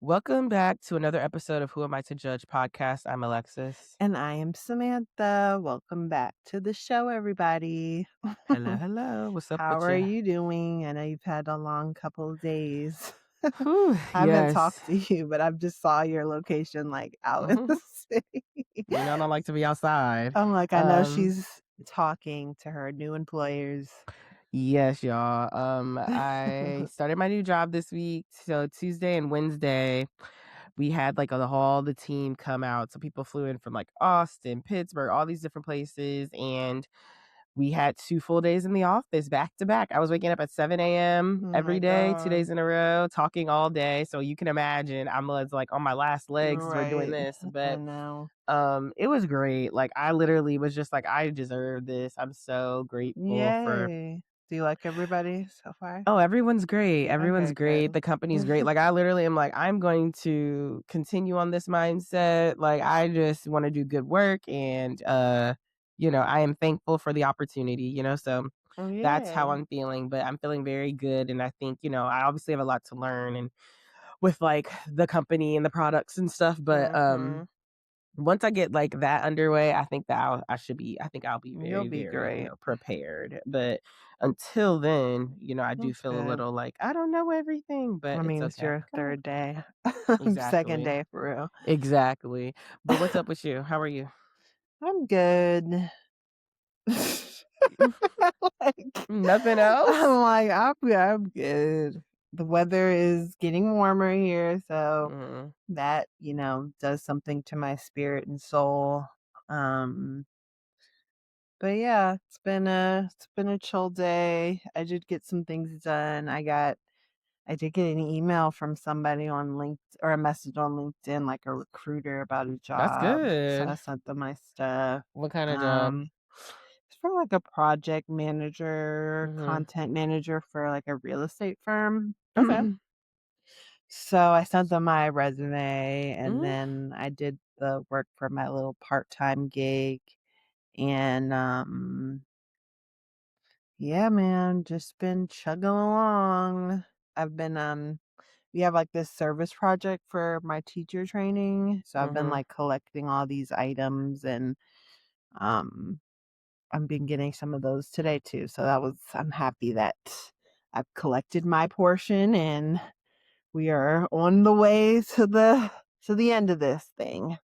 Welcome back to another episode of Who Am I to Judge podcast. I'm Alexis. And I am Samantha. Welcome back to the show, everybody. Hello, hello. What's up How with are you? you doing? I know you've had a long couple of days. I Whew, haven't yes. talked to you, but I've just saw your location like out in hmm the city. You know, I don't like to be outside. I'm like, I know Um, she's talking to her new employers. yes, y'all. I started my new job this week. So Tuesday and Wednesday, we had like all the team come out. So people flew in from like Austin, Pittsburgh, all these different places, and we had 2 full days in the office back to back. I was waking up at 7 a.m. Oh every my day, 2 God. days in a row, talking all day. So you can imagine I was like on my last legs as we're doing Right. this. I But know. it was great. Like I literally was just like, I deserve this. I'm so grateful for Yay. Do you like everybody so far? Oh, everyone's great. Everyone's Okay, great. good. The company's great. Like I literally am like, I'm going to continue on this mindset. Like I just want to do good work and I am thankful for the opportunity, so Oh, that's how yay. I'm feeling, but I'm feeling very good and I think, I obviously have a lot to learn and with like the company and the products and stuff, but Mm-hmm. once I get like that underway, I think that I think I'll be You'll very, be very, great. prepared. But until then, I do That's feel a good. little like I don't know everything, but I it's mean, it's okay. your Kinda third day. Second exactly. day for real. Exactly. But what's up with you? How are you? I'm good. Like, Nothing I'm else? like, I'm good. The weather is getting warmer here, so Mhm. that, does something to my spirit and soul. Um, but yeah, it's been a chill day. I did get some things done. I did get an email from somebody on LinkedIn or a message on LinkedIn, like a recruiter about a That's job. So I good. sent them my stuff. What kind of job? Um, it's for like a project manager, Mhm. content manager for like a real estate firm. Okay. So I sent them my resume and Mhm. then I did the work for my little part-time gig. And yeah, man, just been chugging along. I've been we have like this service project for my teacher training. So I've been Mhm. like collecting all these items and um I've been getting some of those today too. So I'm happy that I've collected my portion and we are on the way to the end of this thing,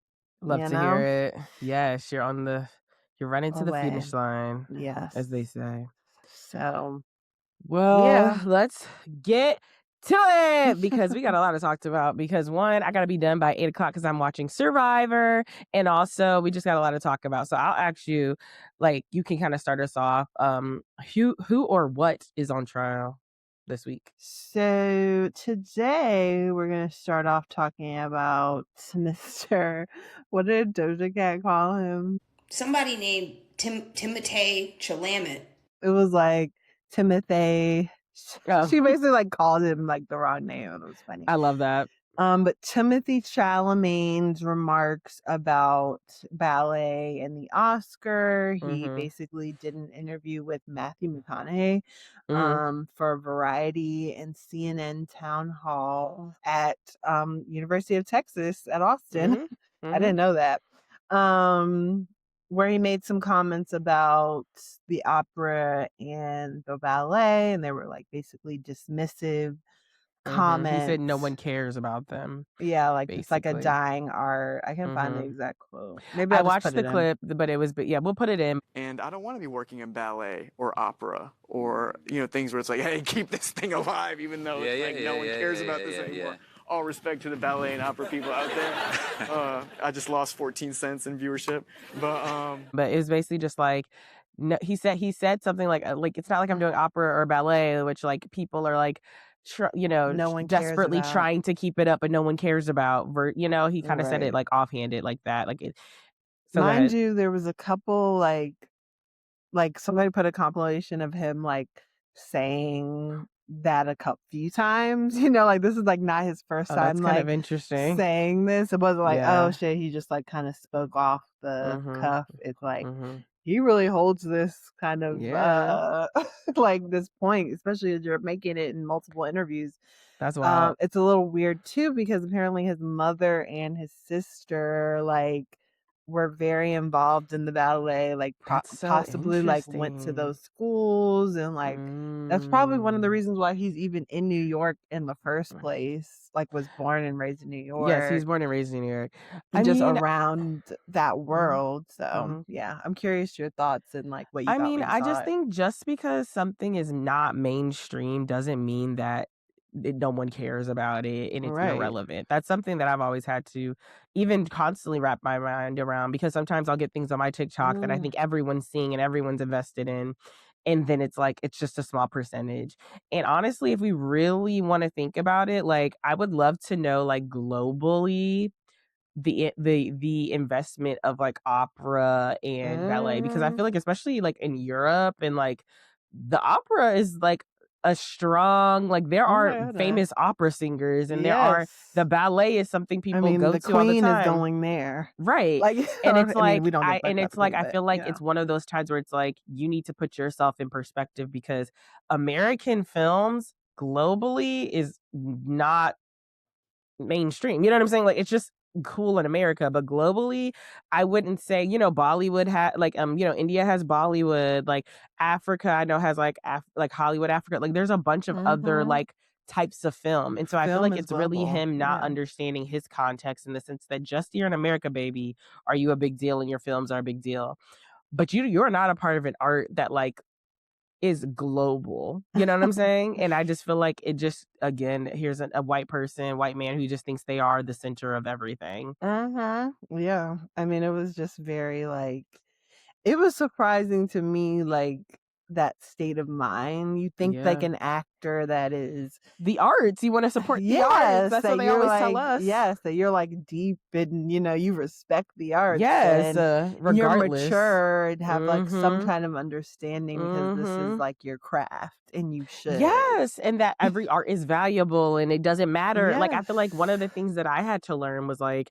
Love you to hear know? it. Yes, you're running to the Away. finish line, as they Yes. say. So Well, yeah. let's get to it because we got a lot to talk about. Because one, I got to be done by 8 o'clock because I'm watching Survivor, and also we just got a lot to talk about. So I'll ask you, like, you can kind of start us off. Who or what is on trial this week? So today we're gonna start off talking about Mr. What did Doja Cat call him? Somebody named Timothée Chalamet. It was like Timothée. Oh, She basically like called him like the wrong name. It was funny. I love that. But Timothée Chalamet's remarks about ballet and the Oscar, he Mm-hmm. basically did an interview with Matthew McConaughey Mm-hmm. for Variety and CNN Town Hall at University of Texas at Austin. Mm-hmm. I Mm-hmm. didn't know that. Um, where he made some comments about the opera and the ballet, and they were like basically dismissive Mm-hmm. He said no comments. one cares about them, Yeah, like it's like a basically. dying art. I can find the Mm-hmm. exact quote. Maybe I I'll just watched put the it in. clip, but yeah, we'll put it in. And I don't want to be working in ballet or opera or things where it's like, hey, keep this thing alive, even though Yeah, it's yeah, like yeah, no one yeah, cares yeah, about yeah, this yeah, anymore. yeah. All respect to the ballet and opera people out there. I just lost 14 cents in viewership, but But it was basically just like no, he said something like it's not like I'm doing opera or ballet, which like people are like No one cares desperately about. trying to keep it up, but no one cares about. He kind of said it Right. like offhanded like that, like it. So go Mind ahead. you, there was a couple like somebody put a compilation of him like saying that a couple few times. Like this is like not his first Oh, that's time kind of like interesting. saying this. It wasn't like, oh Yeah. shit, he just like kind of spoke off the Mhm. cuff. It's like Mhm. he really holds this kind of Yeah. like this point, especially as you're making it in multiple interviews. That's wild. It's a little weird too because apparently his mother and his sister like were very involved in the ballet, like That's so possibly like went to interesting. those schools, and like that's probably one of the Mm. reasons why he's even in New York in the first place. Like was born and raised in New Yes, he York was born and raised in New York. I and just mean, around that mhm, world. So mhm. yeah, I'm curious your thoughts and like what you thought when you I saw just it. think just because something is not mainstream doesn't mean that no one cares about it and it's Right. irrelevant. That's something that I've always had to even constantly wrap my mind around because sometimes I'll get things on my TikTok that I Mm, think everyone's seeing and everyone's invested in. And then it's like, it's just a small percentage. And honestly, if we really want to think about it, like, I would love to know, like, globally, the investment of like opera and ballet because I mm, feel like especially like in Europe and like the opera is like a strong like there oh are my goodness. famous opera singers and there are Yes. the ballet is something I people mean, go the to all the queen is time. going there. Right. Like, And or it's I mean, like we don't give a fuck about the I queen, but, feel like it's one of those times where it's like you need to put yourself in perspective because American films globally is not mainstream. You know what I'm saying? Like it's just cool in America, but globally, I wouldn't say, Bollywood like India has Bollywood, like Africa I know has like like Hollywood Africa. Like there's a bunch of other mhm. like types of film. And so I feel Film like is it's really global. him not Yeah. understanding his context in the sense that just here in America, baby, are you a big deal and your films are a big deal. But you're not a part of an art that like is global. You know what I'm saying? And I just feel like it just again, here's a white person, white man who just thinks they are the center of everything. Mhm. Yeah. I mean, it was just very like it was surprising to me, like that state of mind. You think like Yeah. an actor that is The arts, you want to support the arts. yes, That's what that they you're always tell like us. yes, that you're like deep and you respect the arts Yes, and you're regardless. mature and have like some Mhm. kind of understanding because this is Mhm. like your craft and you should. Yes, and that every art is valuable and it doesn't matter. Like I feel like one of Yes. the things that I had to learn was like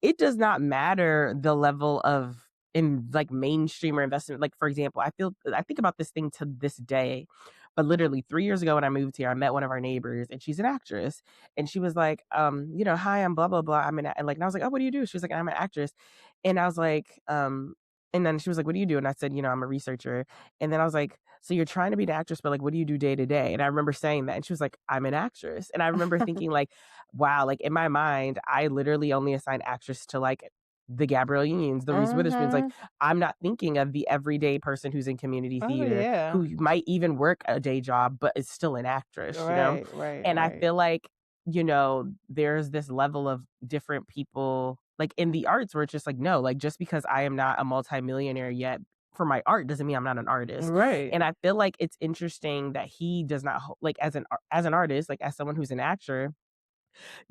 it does not matter the level of in like mainstream or investment. Like for example, I think about this thing to this day. But literally 3 years ago when I moved here, I met one of our neighbors and she's an actress. And she was like, hi, I'm blah blah blah. And like and I was like, "Oh, what do you do?" She was like, "I'm an actress." And I was like, and then she was like, "What do you do?" And I said, "I'm a researcher." And then I was like, "So you're trying to be an actress, but like, what do you do day to day?" And I remember saying that. And she was like, "I'm an actress." And I remember thinking, like, wow, like in my mind, I literally only assign actress to like the Gabrielle Unions, the Reese Witherspoons. Like, Mhm. I'm not thinking of the everyday person who's in community Oh theater yeah. who might even work a day job, but is still an actress. Right, right, And I right. feel like, there's this level of different people like in the arts where it's just like, no, like just because I am not a multimillionaire yet for my art doesn't mean I'm not an artist. Right. And I feel like it's interesting that he does not like as an artist, like as someone who's an actor,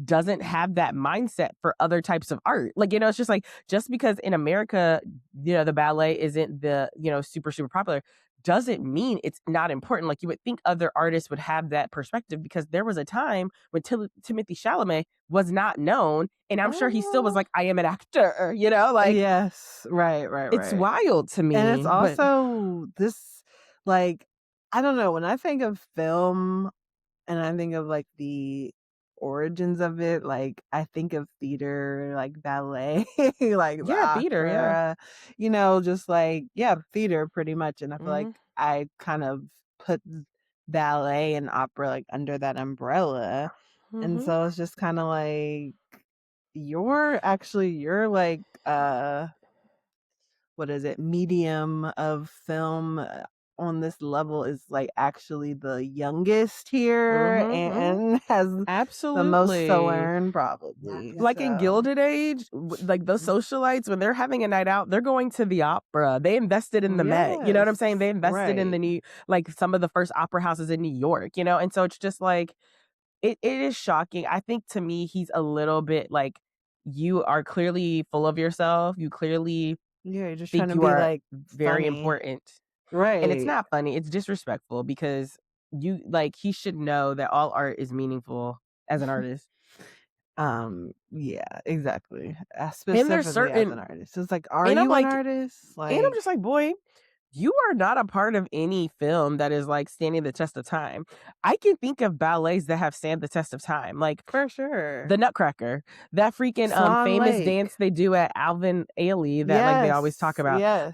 doesn't have that mindset for other types of art. Like, it's just like just because in America, the ballet isn't the, super super popular doesn't mean it's not important. Like you would think other artists would have that perspective because there was a time when Timothée Chalamet was not known and I'm sure he still was Mhm. like I am an actor, like Yes, right, right, it's right. wild to And it's me, but also this like I don't know, when I think of film and I think of like the origins of it, like I think of theater, like ballet, like the yeah, theater, yeah. opera, just like yeah, theater pretty much. And I feel like Mhm. I kind of put ballet and opera like under that umbrella. And Mhm. so it's just kind of like you're like what is it, medium of film on this level is like actually the youngest here Mhm. Mhm. and has the most to Absolutely. learn probably. Like in So Gilded Age, like those socialites, when they're having a night out, they're going to the opera. They invested in the Met. You know what I'm saying? They yes, invested in right. the like some of the first opera houses in New York, And so it's just like, it is shocking. I think to me, he's a little bit like, you are clearly full of yourself. You clearly Yeah, you're just trying think to you be are like very funny. important. And it's Right. not funny. It's disrespectful because he should know that all art is meaningful as an artist. Yeah, exactly. And there's Specifically as certain an artist. It's like, are and I'm you an like artist? and I'm Like just like, boy, you are not a part of any film that is like standing the test of time. I can think of ballets that have stand the test of time, like For sure. the Nutcracker, that freaking Swan famous Lake. dance they do at Alvin Ailey that like they always talk about. Yes.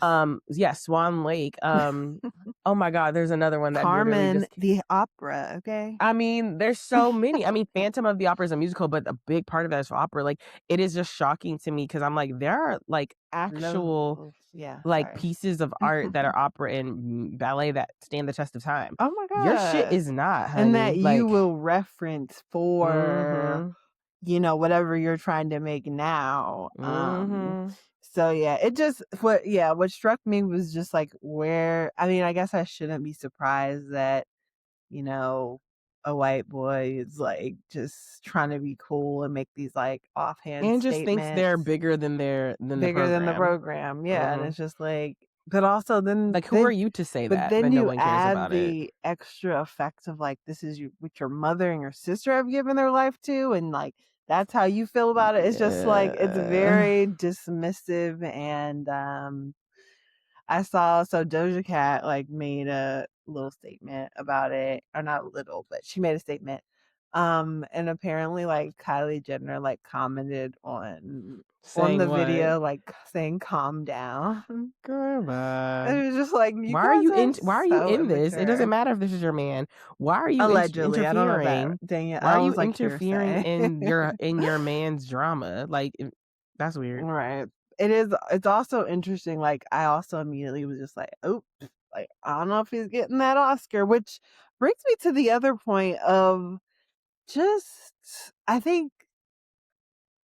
Yeah, Swan Lake. Oh my God, there's another one that literally Carmen just. the opera. Okay. I mean, there's so many. I mean, Phantom of the Opera is a musical, but a big part of that is opera. Like, it is just shocking to me because I'm like, there are like actual No. Yeah. like Sorry. pieces of art that are opera and ballet that stand the test of time. Oh my God. Your shit is not, honey. And that you like, will reference for, mhm, you know, whatever you're trying to make now. mhm. So yeah, it just what struck me was just like where, I mean, I guess I shouldn't be surprised that, you know, a white boy is like just trying to be cool and make these like offhand And just thinks they're statements bigger than the bigger than the program. program. Yeah. And Mhm. it's just like, but also Like, who are you to say but that then no you one cares add about it? the extra effects of like, this is what your mother and your sister have given their life to, and like that's how you feel about it. It's just like it's Yeah. very dismissive. And I saw, so Doja Cat like made a little statement about it, or not little, but she made a statement. And apparently like Kylie Jenner like commented on Saying the what? video, like saying calm down. Girl, And bye. it was just like, you Why are guys you are why are you so in this? It doesn't immature. matter if this is your man. Why are you Allegedly, I don't know that. interfering? Dang it, Why I are you was like interfering hearsay. in your man's drama? Like, that's weird. Right. It is. It's also interesting. Like, I also immediately was just like, oh, like I don't know if he's getting that Oscar, which brings me to the other point of just, I think,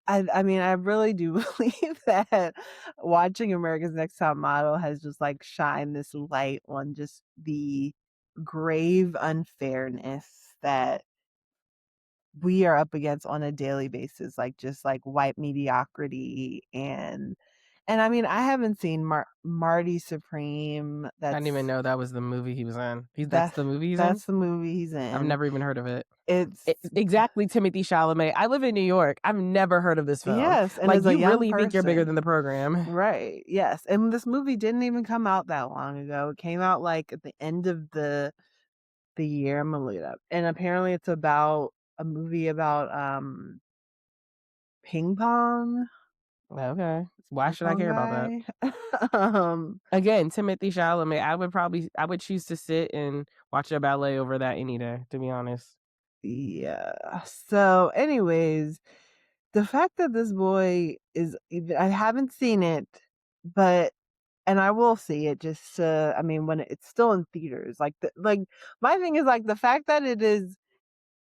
I mean, I really do believe that watching America's Next Top Model has just like shined this light on just the grave unfairness that we are up against on a daily basis, like just like white mediocrity. And I mean, I haven't seen Marty Supreme. I didn't even know that was the movie he was in. That's That the movie he's in? that's the movie he's I've in. never even heard of it. It's Exactly, Timothée Chalamet. I live in New York. I've never heard of this film. yes, and Like, as a you young really think you're bigger person, than the program. right? Yes, and this movie didn't even come out that long ago. It came out like at the end of the year. I'm gonna look it up, and apparently it's about a movie about ping pong. Okay. Why Ping should I pong care about that? guy. Again, Timothée Chalamet. I would choose to sit and watch a ballet over that any day, to be honest. Yeah. So, anyways, the fact that this boy is, I haven't seen it, but, and I will see it just, I mean, when it's still in theaters, like, my thing is like the fact that it is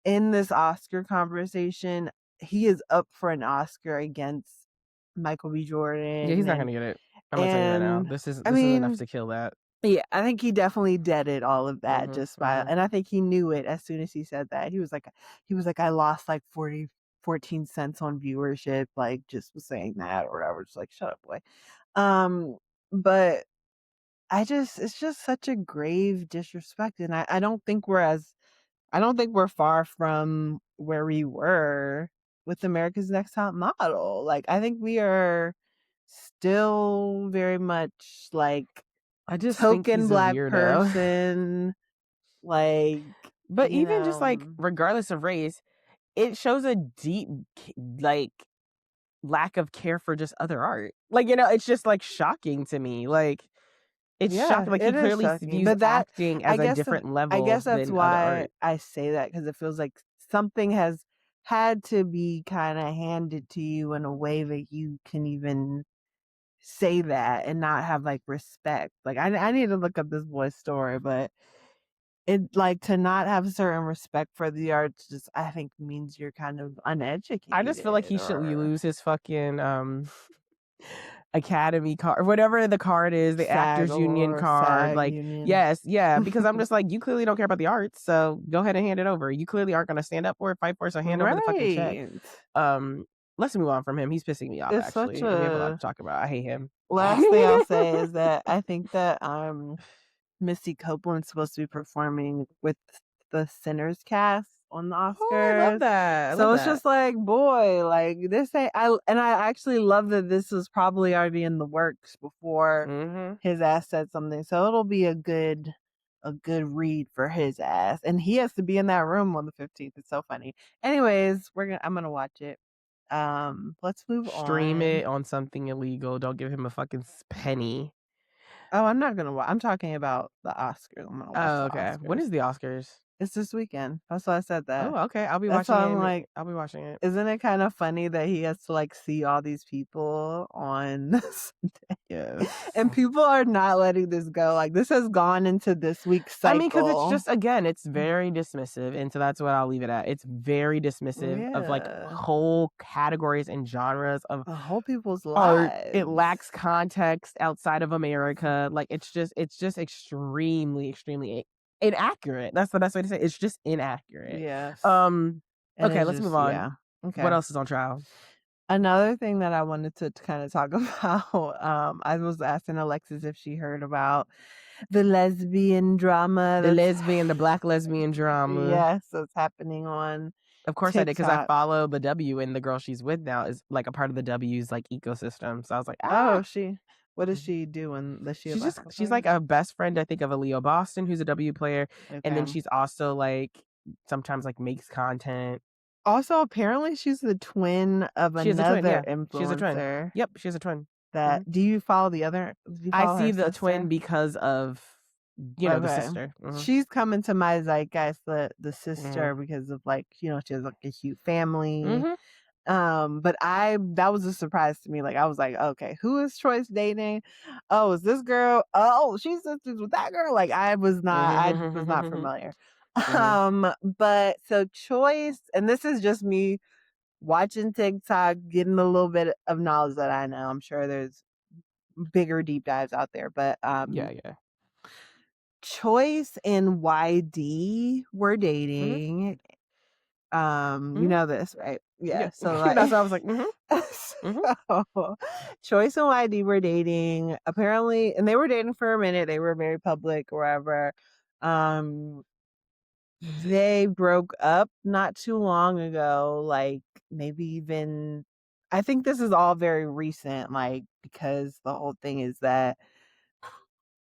in this Oscar conversation, he is up for an Oscar against Michael B. Yeah, he's Jordan. not gonna get it. I'm gonna tell you right now. This is I enough mean, to kill that. yeah, I think he definitely deaded all of that just by, Mhm. and I think he knew it as soon as he said that. He was like, I lost like 14 cents on viewership, like just was saying that or whatever. Just like, shut up, boy. But it's just such a grave disrespect. And I don't think I don't think we're far from where we were with America's Next Top Model. Like, I think we are still very much like I just think token he's a Black weirdo. person, like, But even just like regardless of race, it shows a deep like lack of care for just other art. Like, it's just like shocking to me. Like, it's yeah, shocking. Like, he it is clearly shocking. views But acting as a different I level guess that's than other why art. I say that, because it feels like something has had to be kind of handed to you in a way that you can even say that and not have like respect. Like, I need to look up this boy's story, but it, like, to not have certain respect for the arts just, I think, means you're kind of uneducated. I just feel like he should or lose his fucking Academy card, whatever the card is, the SAG Actors Union or card. SAG Like, union. yes, yeah, because I'm just like, you clearly don't care about the arts, so go ahead and hand it over. You clearly aren't going to stand up for it, fight for it, so hand over the fucking check. Let's move on from him. He's pissing me off, It's actually. such We have a lot to a talk about. I hate him. last thing I'll say is that I think that Missy Copeland's supposed to be performing with the Sinners cast. on the Oh, I love Oscars. that. I So love it's that. just like, boy, like this ain't. I actually love that this was probably already in the works before Mm-hmm. his ass said something. So it'll be a good read for his ass, and he has to be in that room on the 15th. It's so funny. Anyways, I'm gonna watch it. Let's move Stream on. it on something illegal. Don't give him a fucking penny. Oh, I'm not gonna watch. I'm talking about the Oscars. I'm gonna watch Oh, the okay. When Oscars. is the Oscars? It's this weekend. That's why I said that. Oh, okay. I'll be That's watching why it. I'm like, I'll be watching it. isn't it kind of funny that he has to like see all these people on Sunday? Yes. And people are not letting this go. Like this has gone into this week's cycle. I mean, because it's just, again, it's very dismissive. And so that's what I'll leave it at. It's very dismissive of like whole categories and genres of whole people's art. lives. It lacks context outside of America. Like it's just extremely, extremely inaccurate. That's the best way to say it. It's just inaccurate. Yes. Okay, let's move on. Yeah. Okay. What else is on trial? Another thing that I wanted to kind of talk about, I was asking Alexis if she heard about the lesbian drama. The black lesbian drama. Yes, that's happening on Of course I did, because I TikTok. follow the W, and the girl she's with now is like a part of the W's like ecosystem. So I was like, oh, what does she do? She's like a best friend, I think, of a Leo Boston, who's a W player. Okay. And then she's also like sometimes like makes content. Also, apparently she's the twin of another influencer. She's a twin. Yep, she's a twin. That do you follow the other? I see the twin because of the sister. Mm-hmm. She's coming to my zeitgeist, the sister, because of like she has like a huge family. Mm-hmm. But that was a surprise to me. Like I was like, okay, who is Choyce dating? Oh, is this girl? Oh, she's sisters with that girl. Like I was not familiar. But so Choyce, and this is just me watching TikTok, getting a little bit of knowledge that I know. I'm sure there's bigger deep dives out there, but yeah. Choyce and YD were dating. You know this, right? Yeah. So like, that's why I was like, so, Choyce and YD were dating apparently, and they were dating for a minute. They were very public or whatever. They broke up not too long ago, like maybe even, I think this is all very recent, like because the whole thing is that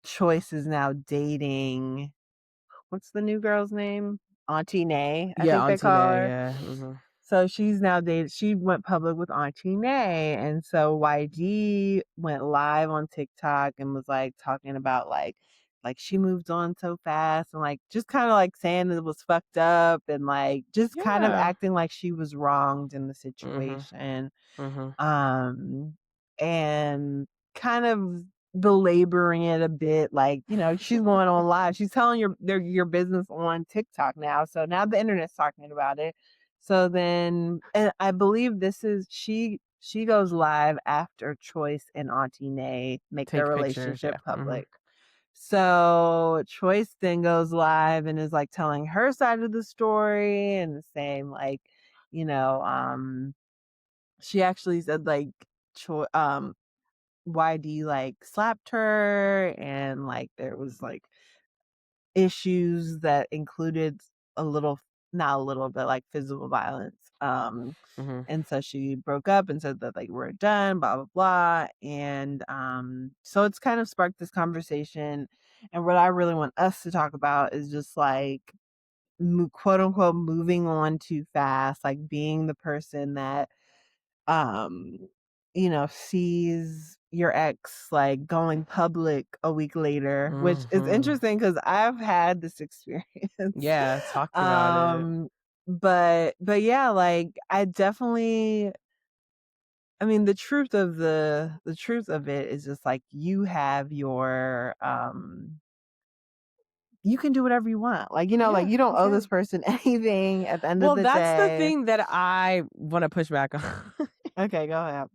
Choyce is now dating, what's the new girl's name? Auntie Nay, I think they call her. Yeah. Mm-hmm. So she's now dated. She went public with Auntie Nay, and so YG went live on TikTok and was like talking about like she moved on so fast, and like just kind of like saying it was fucked up, and like just kind of acting like she was wronged in the situation. And kind of belaboring it a bit, like she's going on live, she's telling your business on TikTok now, so now the internet's talking about it. So then, and I believe this is she goes live after Choyce and Auntie Nay make their relationship public. So Choyce then goes live and is like telling her side of the story and the same, like she actually said like YD like slapped her, and like there was like issues that included not a little bit like physical violence. And so she broke up and said that like we're done, blah blah blah. And so it's kind of sparked this conversation, and what I really want us to talk about is just like quote unquote moving on too fast, like being the person that sees your ex like going public a week later, which is interesting because I've had this experience. Yeah, talk about it. But yeah, like I definitely, I mean, the truth of it is just like you have your you can do whatever you want. Like, like you don't owe this person anything at the end of the day. Well, that's the thing that I want to push back on. Okay, go ahead.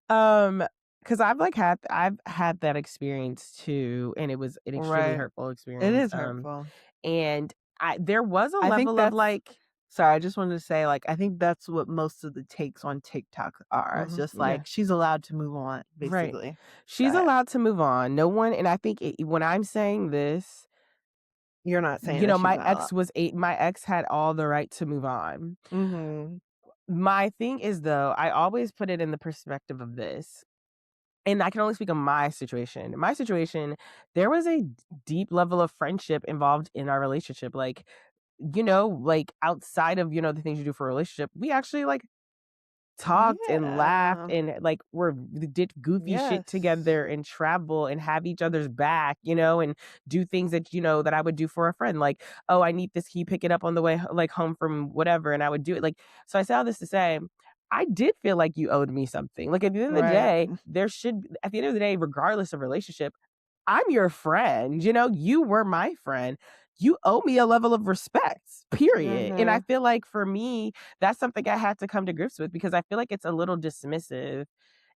Because I've had that experience too, and it was an extremely hurtful experience. It is hurtful. And there was a level of like, sorry, I just wanted to say, like, I think that's what most of the takes on TikTok are. It's just like she's allowed to move on, basically. Right. She's allowed to move on. No one, and I think when I'm saying this, You're not saying You that know, she's not allowed. my ex had all the right to move on. Mhm. My thing is, though, I always put it in the perspective of this, and I can only speak on my situation. In my situation, there was a deep level of friendship involved in our relationship. Like, like outside of, the things you do for a relationship, we actually like talked and laughed Yeah. and like we did goofy shit Yes. together and travel and have each other's back, and do things that that I would do for a friend. Like, oh, I need this, can you pick it up on the way like home from whatever? And I would do it. Like, so I say all this to say I did feel like you owed me something. Like at the end of the Right. day, at the end of the day, regardless of relationship, I'm your friend, you were my friend. You owe me a level of respect, period. And I Mhm. feel like for me, that's something I had to come to grips with because I feel like it's a little dismissive.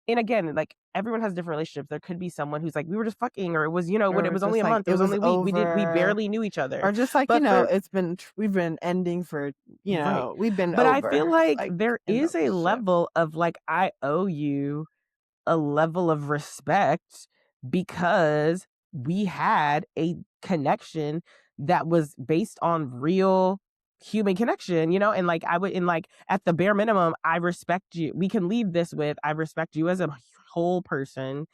And again, like everyone has different relationships. There could be someone who's like, we were just fucking, or it was, what it Or was only just a like month, it it was was only a week. We over, barely knew each other. or just like, But for we've been ending for, right. we've been But I feel over like like there in the is a relationship. level of like I owe you a level of respect because we had a connection that was based on real human connection, and like I would, and like at the bare minimum, I respect you. We can leave this with I respect you as a whole person.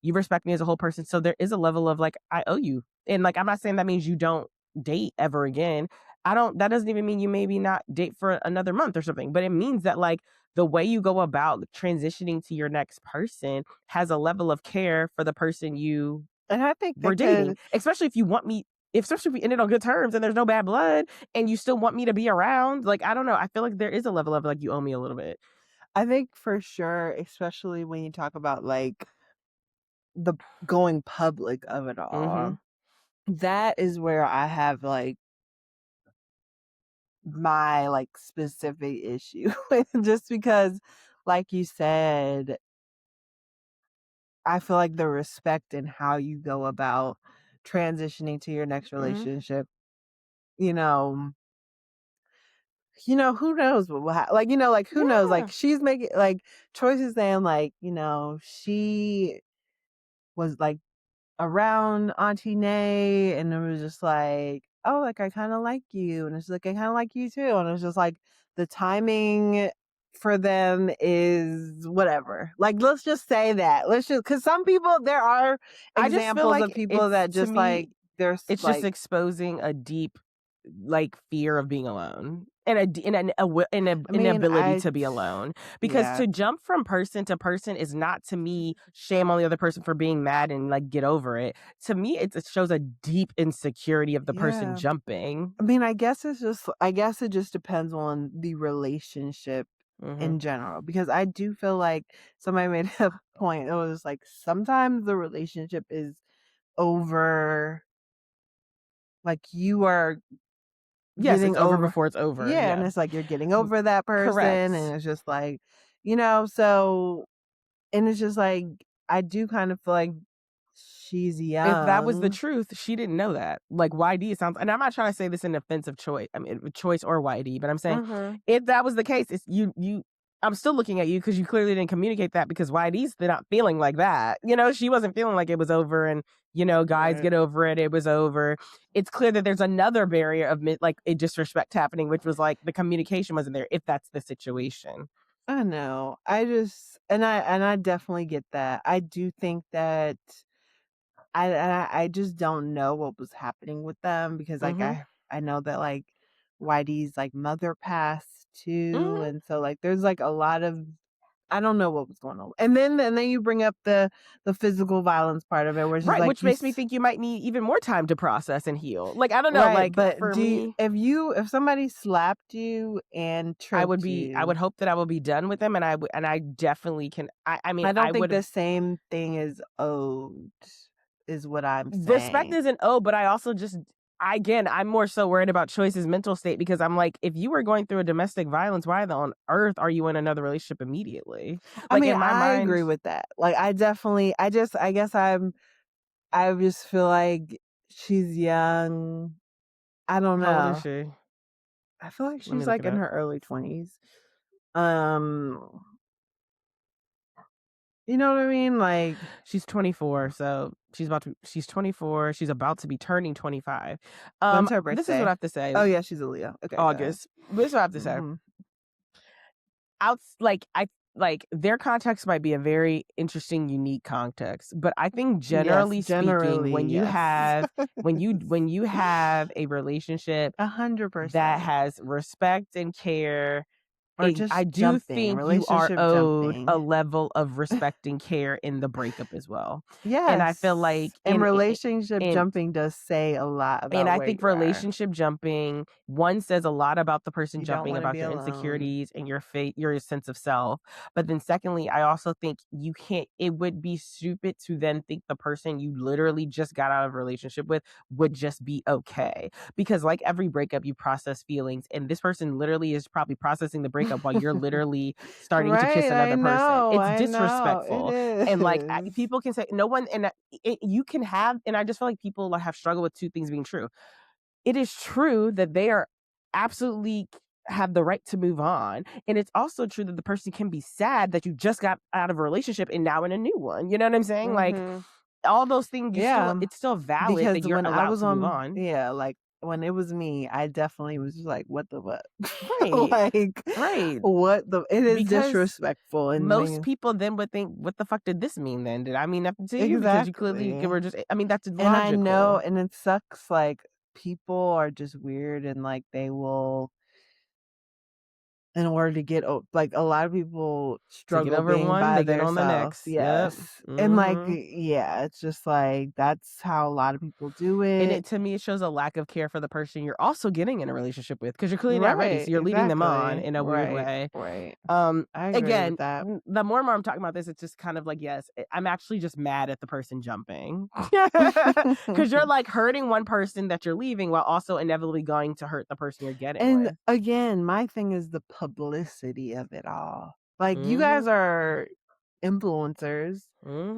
You respect me as a whole person. So there is a level of like, I owe you. And like, I'm not saying that means you don't date ever again. That doesn't even mean you maybe not date for another month or something, but it means that like the way you go about transitioning to your next person has a level of care for the person you And I think were that dating, could, especially if you want me. Especially if we ended on good terms and there's no bad blood and you still want me to be around. Like, I don't know. I feel like there is a level of like, you owe me a little bit. I think for sure, especially when you talk about like the going public of it Mm-hmm. all, that is where I have like my like specific issue just because, like you said, I feel like the respect in how you go about transitioning to your next Mm-hmm. relationship, you know, who knows what will happen? Like, like who knows? Like Yeah. she's making like choices saying like, she was like around Auntie Nay, and it was just like, oh, like I kind of like you, and it's like I kind of like you too, and it's just like the timing for them is whatever. Like, let's just say that. Let's just because some people there are I just feel examples of like people it's that to just me like there's it's just like exposing a deep, like, fear of being alone and an I mean inability I to be alone. Because yeah to jump from person to person is not to me shame on the other person for being mad and like get over it. To me, it shows a deep insecurity of the person yeah. jumping. I mean, I guess it just depends on the relationship Hmm. in general because I do feel like somebody made a point. It was like sometimes the relationship is over, like you are Yes, getting it's over over. before it's over. Yeah, and Yeah. it's like you're getting over that person, Correct. and it's just like, so, and it's just like I do kind of feel like she's If that was the young. truth, she didn't know that. Like YD sounds, and I'm not trying to say this in offensive choice. I mean, choice or YD, but I'm saying Hmm. if that was the case, it's you. I'm still looking at you because you clearly didn't communicate that because YD's they're not feeling like that. She wasn't feeling like it was over, and guys Right. get over it. It was over. It's clear that there's another barrier of like a disrespect happening, which was like the communication wasn't there. If that's the situation. I know. I just and I definitely get that. I do think that I just don't know what was happening with them because like Mm-hmm. I know that like YD's like mother passed too, Mm-hmm. and so like there's like a lot of I don't know what was going on. And then you bring up the physical violence part of it, which is Right, like which makes me think you might need even more time to process and heal. Like, I don't know, right, like but for me, if somebody slapped you and choked I would you, hope that I will be done with them, and I definitely can. I mean, I I don't think would the same thing is owed, is what I'm respect saying. isn't but I also just I'm more so worried about Choice's mental state because I'm like, if you were going through a domestic violence, why on earth are you in another relationship immediately? I Like mean, in my I mind, agree with that. Like, I guess I just feel like she's young. I don't how old is know. she? I feel like Let me she's look like it in up. her early 20s. Um, You know what I mean? Like, She's 24, so she's 24. She's about to be turning 25. when's her This is what birthday? I have to say. Oh yeah, she's a Leo. Okay, go ahead. August. This is what I have to say. Mhm. Their context might be a very interesting, unique context, but I think Yes, generally speaking, generally, when you yes. have when you have a relationship that 100%. has respect and care, Or just I do jumping, think you are relationship owed a jumping. level of respect and care in the breakup as well. Yes. And I feel like and relationship jumping does say a lot about and I where think you are. relationship jumping, one, says a lot about the person You don't jumping, wanna about be your alone. insecurities and your sense of self. But then secondly, I also think it would be stupid to then think the person you literally just got out of a relationship with would just be okay. Because like every breakup, you process feelings, and this person literally is probably processing the breakup while you're literally starting to kiss Right, I another person. know, It's I know, disrespectful. it And like is. people can say no one, and you can have, and I just feel like people have struggled with two things being true. It is true that they are absolutely have the right to move on, and it's also true that the person can be sad that you just got out of a relationship and now in a new one. You know what I'm saying? Like Mhm. all those things, Yeah, it's still valid because that you're when I allowed was to move on on. yeah, like, when it was me, I definitely was just like, "What the what?" Right. Like, Right. what the it is Because disrespectful, and most people then would think, what the fuck did this mean then? Did I mean nothing to you? Because you clearly Exactly. were just, I mean, that's And I know, logical. and it sucks, like, people are just weird, and, like, they will in order to get like, a lot of people To get struggle over being one, by they get on the themselves, next. Yep. yes. And, like, Mm-hmm. yeah, it's just, like, that's how a lot of people do And it. to me, it shows a lack of care for the person you're also getting in a relationship with, because you're clearly not ready. So Right, you're leading them on exactly. in a weird way. Right. I agree with Again, that. the more and more I'm talking about this, it's just kind of like, yes, I'm actually just mad at the person jumping. Because you're like hurting one person that you're leaving while also inevitably going to hurt the person you're getting And with. again, my thing is the publicity of it all. Like, you guys Mm-hmm. are influencers.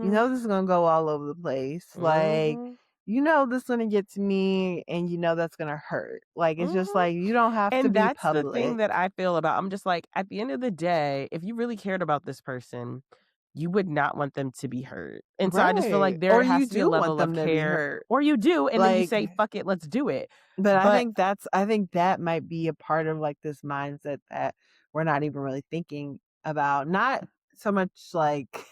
You Mm-hmm. know this is gonna go all over the place. Like, Mm-hmm. you know this is gonna get to me, and you know that's gonna hurt. Like, it's just Mm-hmm. like, you don't have to And be that's the thing public. that I feel about. I'm just like, at the end of the day, if you really cared about this person, you would not want them to be hurt. And so I just feel Right. like there Or has you to be a do want level of them to be care, hurt. or you do, and then you Like, say, fuck it, let's do it. but But I think that might be a part of, like, this mindset that we're not even really thinking about. Not so much like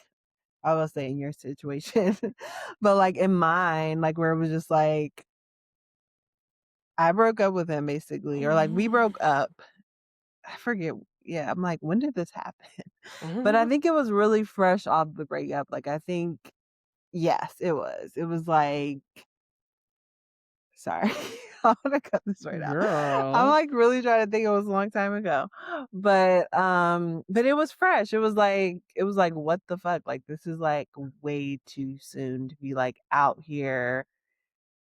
I will say in your situation, but like in mine, like where it was just like I broke up with him basically, or like we broke up. I forget. Yeah, I'm like, when did this happen? But I think it was really fresh off the breakup. Like, I think, yes, it was. It was like, sorry, I want to cut this right out. I'm girl, like really trying to think. It was a long time ago, but it was fresh. It was like, what the fuck? Like, this is like way too soon to be like out here,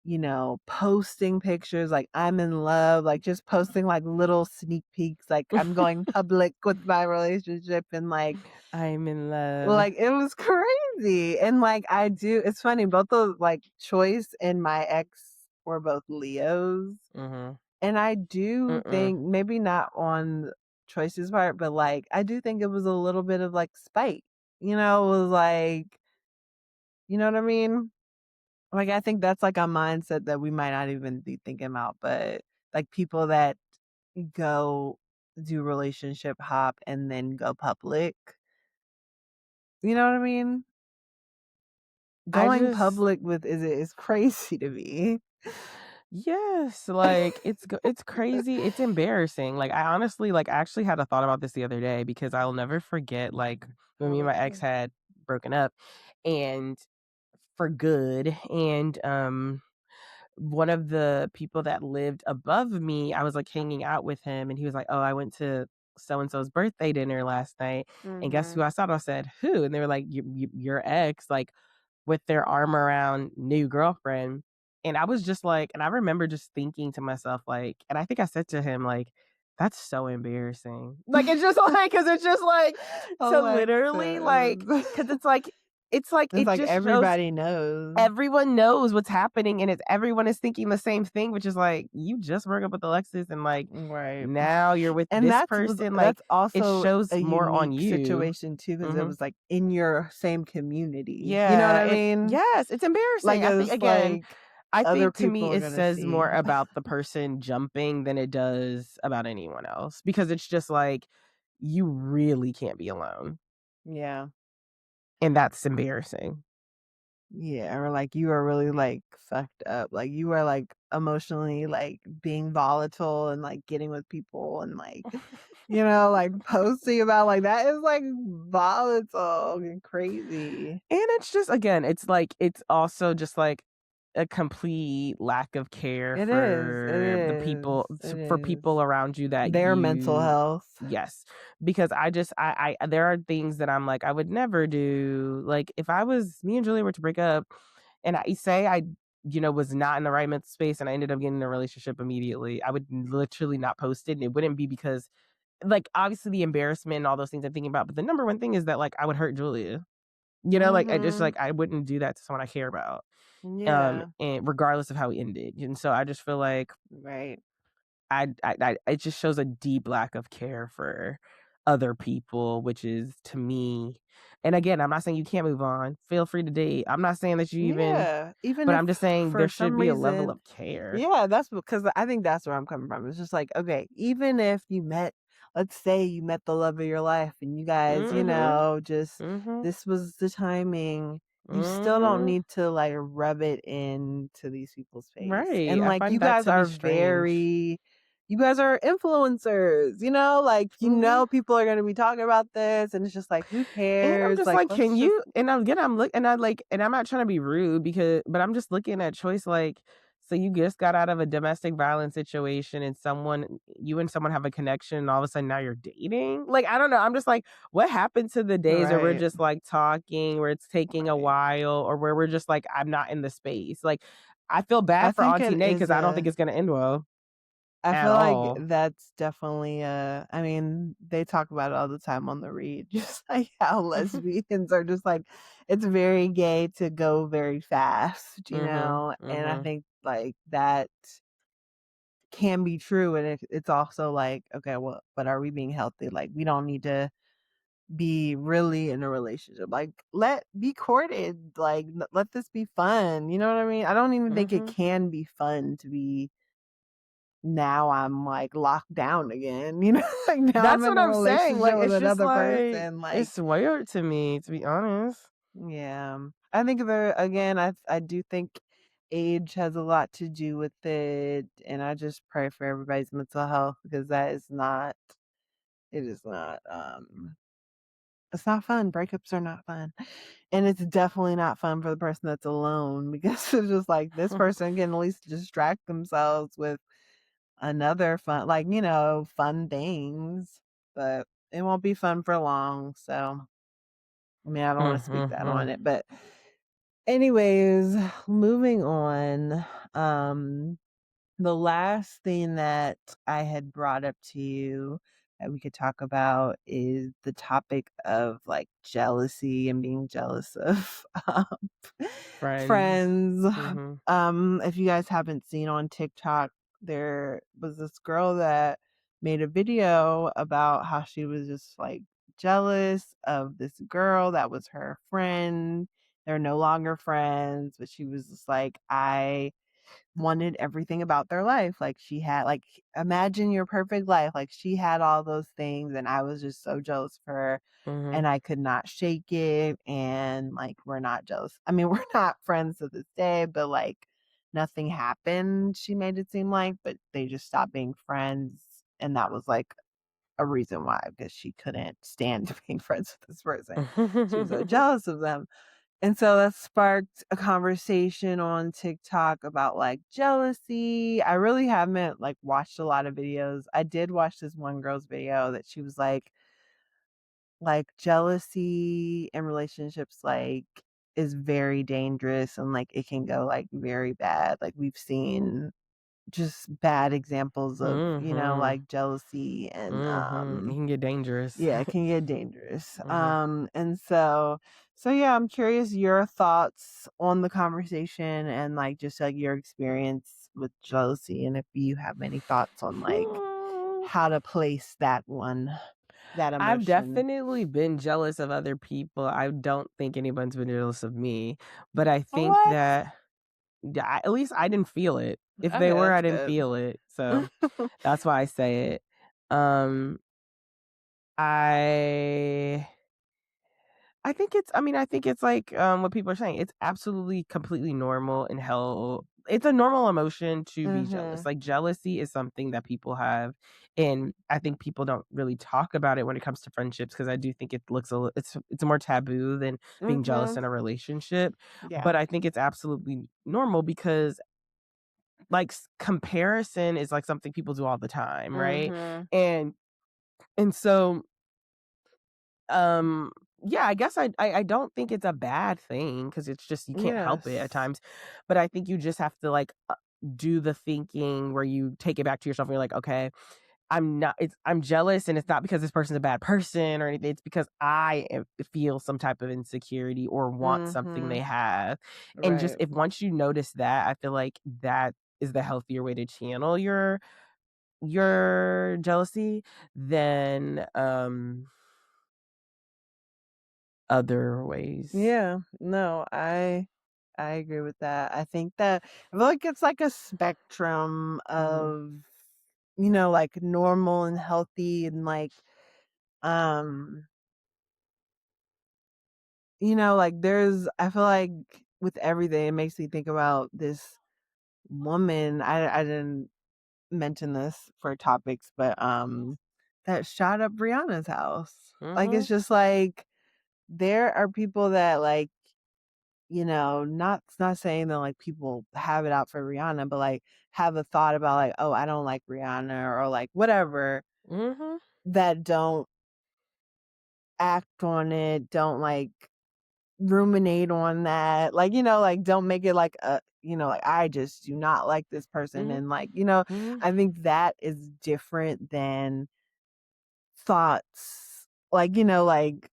you know, posting pictures like I'm in love, like just posting like little sneak peeks, like I'm going public with my relationship, and I'm in love. like it was crazy. And like it's funny, both of like Choyce and my ex were both Leos. Mm-hmm. And I do Mm-mm. think, maybe not on Choice's part, but like I do think it was a little bit of like spite. You know, it was like, you know what I mean? Like, I think that's like a mindset that we might not even be thinking about, but like people that go do relationship hop and then go public. You know what I mean? I Going just, public with is crazy to me. yes, like it's crazy. It's embarrassing. Like I honestly, like I actually had a thought about this the other day, because I'll never forget like when me and my ex had broken up, and for good, and one of the people that lived above me, I was like hanging out with him, and he was like, "Oh, I went to so and so's birthday dinner last night, and guess who I saw?" I said, "Who?" And they were like, Your ex," like with their arm around new girlfriend. And I was just like, and I remember just thinking to myself, like, and I think I said to him, like, that's so embarrassing. Like, it's just like, because it's just like to literally, like, Alexis. because it's like, it's like It's it like just shows everybody knows. everyone knows what's happening, and everyone is thinking the same thing, which is like, you just broke up with Alexis, and like Right. now you're with And this person. Like that's it also shows a more on unique you. situation too, because it Hmm. was like in your same community. You know what Yeah, I mean? yes, it's Like embarrassing. I think it's again, like I other think to me people are it gonna says see. more about the person jumping than it does about anyone else, because it's just like you really can't be alone, Yeah. and that's embarrassing. Yeah, or like you are really like fucked up. Like you are like emotionally like being volatile and like getting with people and like like posting about like that is like volatile and crazy. And it's just again, it's like it's also just like a complete lack of care It is. It for the is. people It for is. people around you that Their mental you health. yes. Because I there are things that I'm like, I would never do. Like if I was me and Julia were to break up and I say I was not in the right mental space and I ended up getting in a relationship immediately, I would literally not post it. And it wouldn't be because like obviously the embarrassment and all those things I'm thinking about, but the number one thing is that like I would hurt Julia. Like I just Mhm. like I wouldn't do that to someone I care about. Yeah. And regardless of how we ended. And so I just feel like Right. it just shows a deep lack of care for other people, which is to me. And again, I'm not saying you can't move on. Feel free to date. I'm not saying that you even, Yeah. Even but if I'm just saying for there should some be a level reason of care. yeah, that's because I think that's where I'm coming from. It's just like, okay, even if you met, let's say you met the love of your life and you guys, Mhm. just Mhm. this was the timing, you still don't Mhm. need to like rub it into these people's face. Right. And I like find that to be strange. you guys are influencers, like Mhm. people are gonna be talking about this and it's just like, who And I'm cares? just Like like, let's can just you? And again, and I'm not trying to be rude but I'm just looking at Choice like, so you just got out of a domestic violence situation and you and someone have a connection and all of a sudden now you're dating? Like, I don't know. I'm just like, what happened to the days where we're right, just like talking, where it's taking a right. while, or where we're just like, I'm not in the space? Like, I feel I bad for think Auntie it Nay is because I don't think it's going to end well I at feel like all. that's definitely I mean, they talk about it all the time on the read, just like how lesbians are just like it's very gay to go very fast, Mhm. and I Mhm. think like that can be true, and it's also like, okay, well, but are we being healthy? Like, we don't need to be really in a relationship. Like, be courted. Like, let this be fun. You know what I mean? I don't even think it Mhm. can be fun to be now I'm like locked down again, like now I'm That's in what a I'm saying. relationship Like, with it's just another like person. Like, it's weird to me, to be honest. yeah, I think there again. I do think age has a lot to do with it, and I just pray for everybody's mental health because that is not. It is not. It's not fun. Breakups are not fun, and it's definitely not fun for the person that's alone because it's just like this person can at least distract themselves with another fun like, fun things, but it won't be fun for long, so, I mean, I don't wanna speak that on Mhm. it, but anyways, moving on, um, the last thing that I had brought up to you that we could talk about is the topic of, like, jealousy and being jealous of, Friends. friends. Mhm. If you guys haven't seen on TikTok, there was this girl that made a video about how she was just, like, jealous of this girl that was her friend. They're no longer friends, but she was just like, "I wanted everything about their life. Like she had like imagine your perfect life. Like she had all those things and I was just so jealous of her Mhm. and I could not shake it and like we're not jealous. I mean, we're not friends to this day, but like nothing happened, she made it seem like, but they just stopped being friends and that was like a reason why because she couldn't stand being friends with this person. She was so jealous of them. And so that sparked a conversation on TikTok about like jealousy. I really haven't like watched a lot of videos. I did watch this one girl's video that she was like jealousy in relationships like is very dangerous and like it can go like very bad. Like we've seen just bad examples of, Mhm. like jealousy and Mhm. It can get dangerous. yeah, it can get dangerous. Mhm. And so So yeah, I'm curious your thoughts on the conversation and like just like your experience with jealousy, and if you have any thoughts on like Mm, how to place that I've emotion. definitely been jealous of other people. I don't think anyone's been jealous of me, but I think What? that at least I didn't feel it. If Okay, they were, that's I didn't good. feel it. So that's why I say it. Um, I I think it's like what people are saying. It's absolutely completely normal and hell it's a normal emotion to be jealous. Mhm. Like jealousy is something that people have, and I think people don't really talk about it when it comes to friendships because I do think it looks it's more taboo than being jealous Mhm. in a relationship. Yeah. But I think it's absolutely normal because like comparison is like something people do all the time, right? Mhm. And so um, yeah, I guess I don't think it's a bad thing because it's just you can't help it at Yes. times, but I think you just have to, like, do the thinking where you take it back to yourself and you're like, "Okay, I'm jealous, and it's not because this person's a bad person or anything, it's because feel some type of insecurity or want something they Mhm. have." And just Right. if once you notice that, I feel like that is the healthier way to channel your jealousy than, other ways. Yeah. No, I agree with that. I think that I feel like it's like a spectrum Mhm. of like normal and healthy and like um like there's I feel like with everything it makes me think about this woman. I didn't mention this for topics, but that shot up Rihanna's house. Like it's Mhm. just like there are people that like not saying that like people have it out for Rihanna, but like have a thought about like, oh, I don't like Rihanna or like whatever, Mhm. that don't act on it, don't like ruminate on that. Like, like don't make it like like I just do not like this person. Mhm. And like, Mhm. I think that is different than thoughts like, like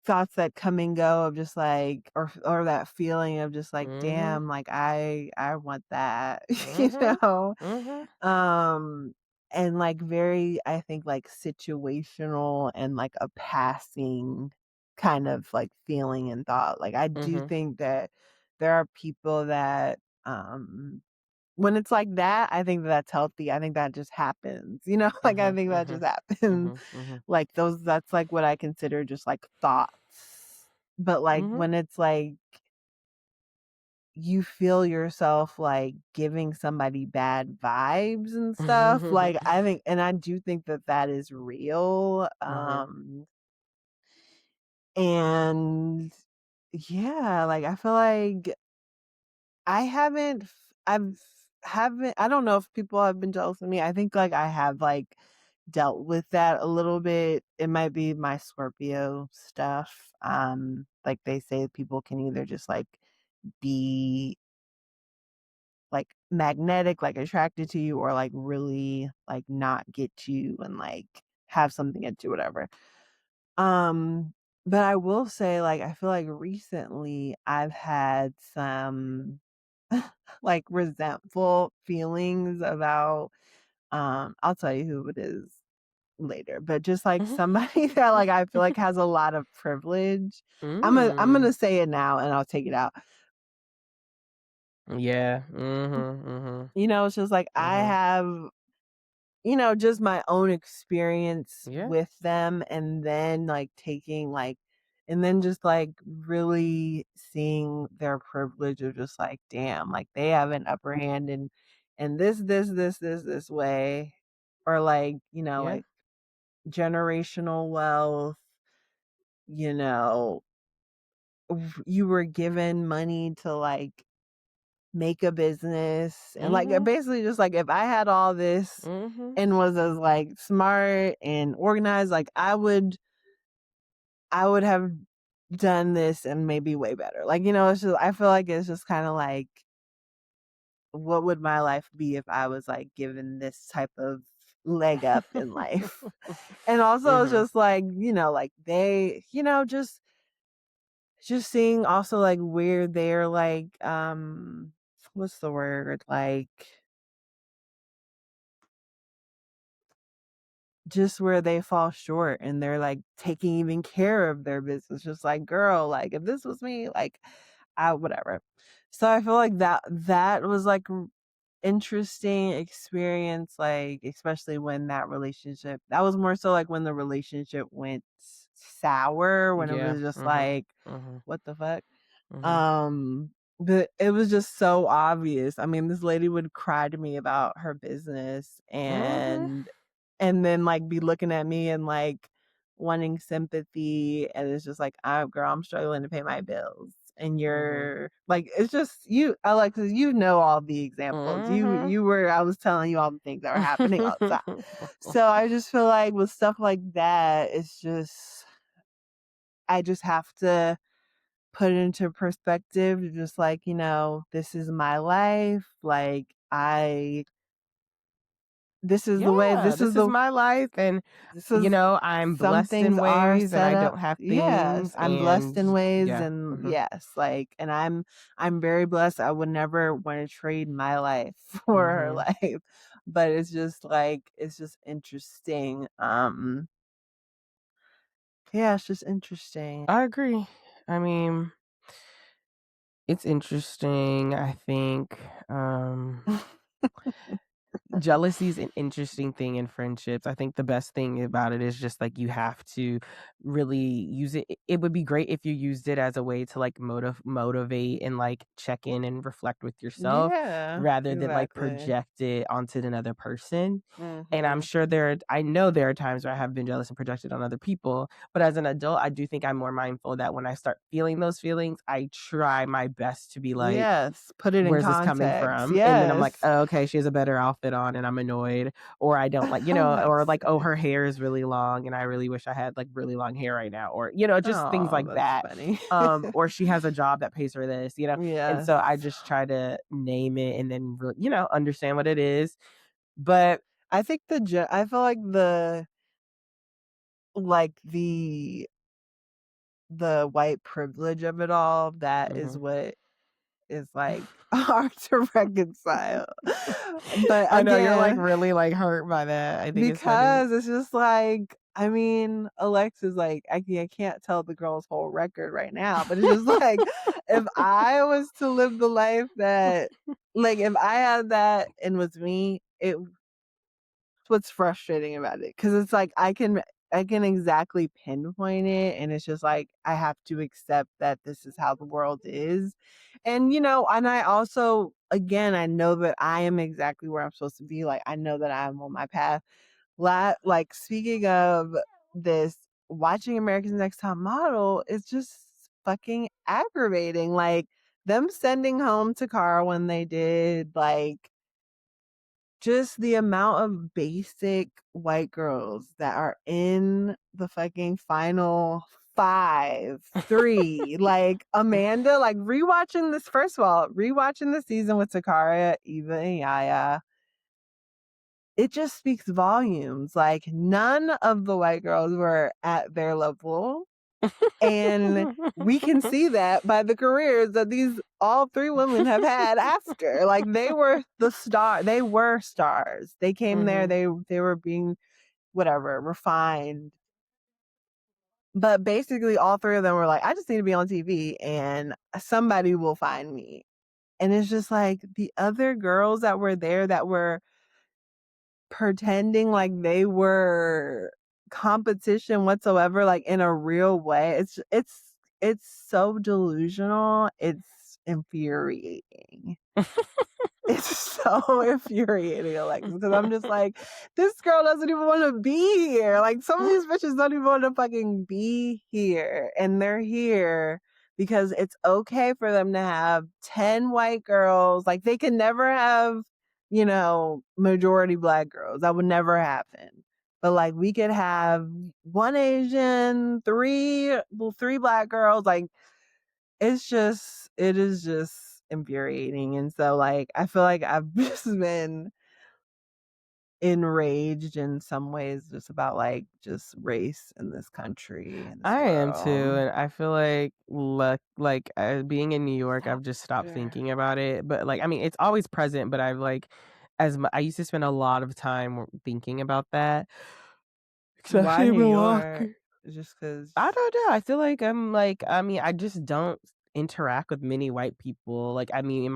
thoughts that come and go of just like or that feeling of just like Mhm. damn, like I want that. you Mhm. know Mhm. um and like very I think like situational and like a passing kind of like feeling and thought. Like I do Mhm. think that there are people that when it's like that, I think that's healthy. I think that just happens, like I Mhm. think that just Mhm. happens. Mhm. Mhm. Like that's like what I consider just like thoughts. But like Mhm. when it's like you feel yourself like giving somebody bad vibes and stuff, like I think, and I do think that that is real. Mhm. And yeah, like I feel like I haven't I've haven't I don't know if people have been jealous of me. I think like I have like dealt with that a little bit. It might be my Scorpio stuff. Like they say people can either just like be like magnetic, like attracted to you, or like really like not get you and like have something into whatever. Um, but I will say, like, I feel like recently I've had some like resentful feelings about I'll tell you who it is later, but just like Mhm. somebody that like I feel like has a lot of privilege. I'm Mm. gonna say it now and I'll take it out. Yeah. Mhm. Mhm. It's just like I Mhm. have just my own experience Yeah. with them, and then like taking like and then just like really seeing their privilege of just like damn, like they have an upper hand in this way, or like Yeah. like generational wealth, you know you were given money to like make a business, and like Mhm. basically just like if I had all this Mhm. and was as like smart and organized, like I would have done this and maybe way better. Like, it's just I feel like it's just kind of like what would my life be if I was like given this type of leg up in life. And also it's Mhm. just like, like they, just just seeing also like where they're like what's the word, like just where they fall short and they're like taking even care of their business, just like, girl, like if this was me, like I whatever. So I feel like that was like interesting experience, like especially when that was more so like when the relationship went sour, when it Yeah. was just Mhm. like Mhm. what the fuck. Mhm. But it was just so obvious. I mean, this lady would cry to me about her business Mhm. and then like be looking at me and like wanting sympathy, and it's just like, girl, I'm struggling to pay my bills. And Mhm. you're like, it's just you, Alexis, you know all the examples. Mhm. I was telling you all the things that were happening all the time. So I just feel like with stuff like that, I just have to put it into perspective, just like, this is my life. Like Yeah, this is my life, and this is I'm some blessed things in are ways and set I up. don't have Yes, things, I'm blessed in and ways, yeah. and Mhm. yes, like, and I'm very blessed. I would never want to trade my life for her Mhm. life. But it's just like, it's just interesting. Yeah, it's just interesting. I agree. I mean, it's interesting. I think jealousy is an interesting thing in friendships. I think the best thing about it is just like you have to really use it. It would be great if you used it as a way to like motivate and like check in and reflect with yourself Yeah, rather than like exactly. project it onto another person. And I'm Mhm. sure I know there are times where I have been jealous and projected on other people, but as an adult, I do think I'm more mindful that when I start feeling those feelings, I try my best to be like, Yes, put it in where's this coming context. from? And then I'm like, Yes. oh, okay, she has a better outfit on and I'm annoyed. Or I don't like, or like, oh, her Alexis. hair is really long and I really wish I had like really long hair right now. Or, just things Oh, like that's that. funny. Or she has a job that pays her this. And Yes. so I just try to name it and then, understand what it is. But I think I feel like the white privilege of it all, that is mhm. what is like hard to reconcile. But I know you're like again, really like hurt by that. I think it's funny. because it's just like, I mean, Alexa's like, I can't tell the girl's whole record right now, but it's just like, if I was to live the life that, like, if I had that and was me, what's frustrating about it, because it's like I can exactly pinpoint it, and it's just like I have to accept that this is how the world is. And and I also, again, I know that I am exactly where I'm supposed to be. Like, I know that I'm on my path. Like, speaking of this, watching America's Next Top Model is just fucking aggravating. Like, them sending home Takara when they did, like, just the amount of basic white girls that are in the fucking final 5, 3. Like, Amanda, like, first of all, rewatching the season with Takara, Eva, and Yaya, it just speaks volumes. Like, none of the white girls were at their level. And we can see that by the careers that all 3 women have had after. Like, they were they were stars. They came there, Mhm. they were being whatever, refined. But basically all 3 of them were like, I just need to be on TV and somebody will find me. And it's just like the other girls that were there that were pretending like they were competition whatsoever, like in a real way. It's so delusional. It's infuriating. It's so infuriating, Alexis, because I'm just like, this girl doesn't even want to be here. Like, some of these bitches don't even want to fucking be here. And they're here because it's okay for them to have 10 white girls. Like, they can never have, majority black girls. That would never happen. But like, we could have 1 Asian, three black girls. Like, it is just infuriating. And so, like, I feel like I've just been enraged in some ways just about like just race in this country and this I am too, world. and I feel like being in New York, I've just stopped thinking about it. But like, I mean, it's always present, but I've like, I used to spend a lot of time thinking about that, Why especially in New York? Milwaukee. Just because I don't know. I feel like I'm like, I mean, I just don't interact with many white people. Like, I mean, I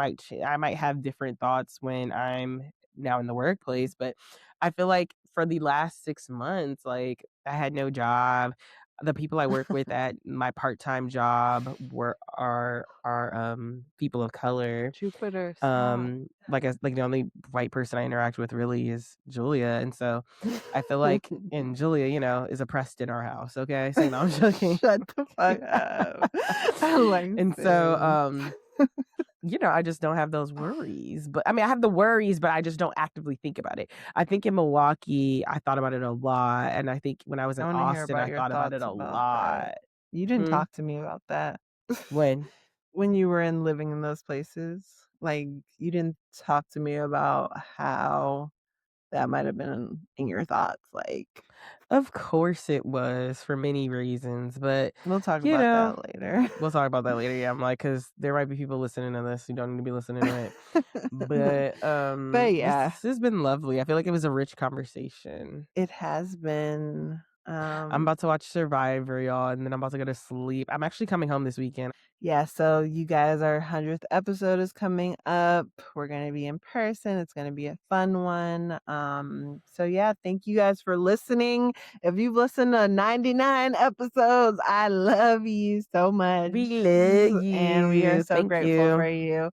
might have different thoughts when I'm now in the workplace, but I feel like for the last 6 months, like I had no job. The people I work with at my part-time job are people of color. Jupiter, stop. Like the only white person I interact with really is Julia, and so I feel like and Julia, is oppressed in our house, okay? So, I'm joking. Shut the fuck up. And so, Alexis. I just don't have those worries. But I mean, I have the worries, but I just don't actively think about it. I think in Milwaukee, I thought about it a lot, and I think when I was I in want to hear Austin, about I your thought about it thoughts a about that. lot. You didn't Hmm? talk to me about that. When? When you were living in those places. Like, you didn't talk to me about how that might have been in your thoughts. Like, Of course it was for many reasons, but, we'll talk you about know, that later. we'll talk about that later. Yeah, I'm like, because there might be people listening to this who don't need to be listening to it. But But this yeah, has been lovely. I feel like it was a rich conversation. it has been. I'm about to watch Survivor, y'all, and then I'm about to go to sleep. I'm actually coming home this weekend. Yeah, so you guys, our 100th episode is coming up. We're going to be in person. It's going to be a fun one. So yeah, thank you guys for listening. If you've listened to 99 episodes, I love you so much. We love And we are you. so Thank grateful you. for you.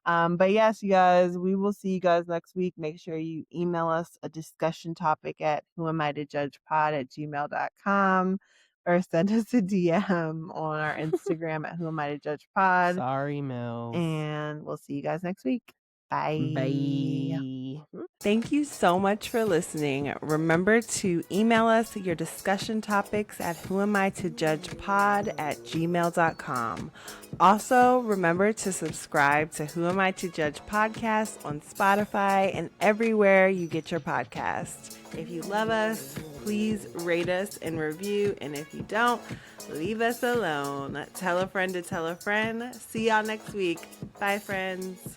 But yes, you guys, we will see you guys next week. Make sure you email us a discussion topic at whoamitojudgepod@gmail.com or send us a DM on our Instagram at whoamitojudgepod. Sorry, Mills. And we'll see you guys next week. Bye. Bye. Thank you so much for listening. Remember to email us your discussion topics at whoamitojudgepod@gmail.com. Also, remember to subscribe to Who Am I to Judge podcast on Spotify and everywhere you get your podcast. If you love us, please rate us and review. And if you don't, leave us alone. Tell a friend to tell a friend. See y'all next week. Bye, friends.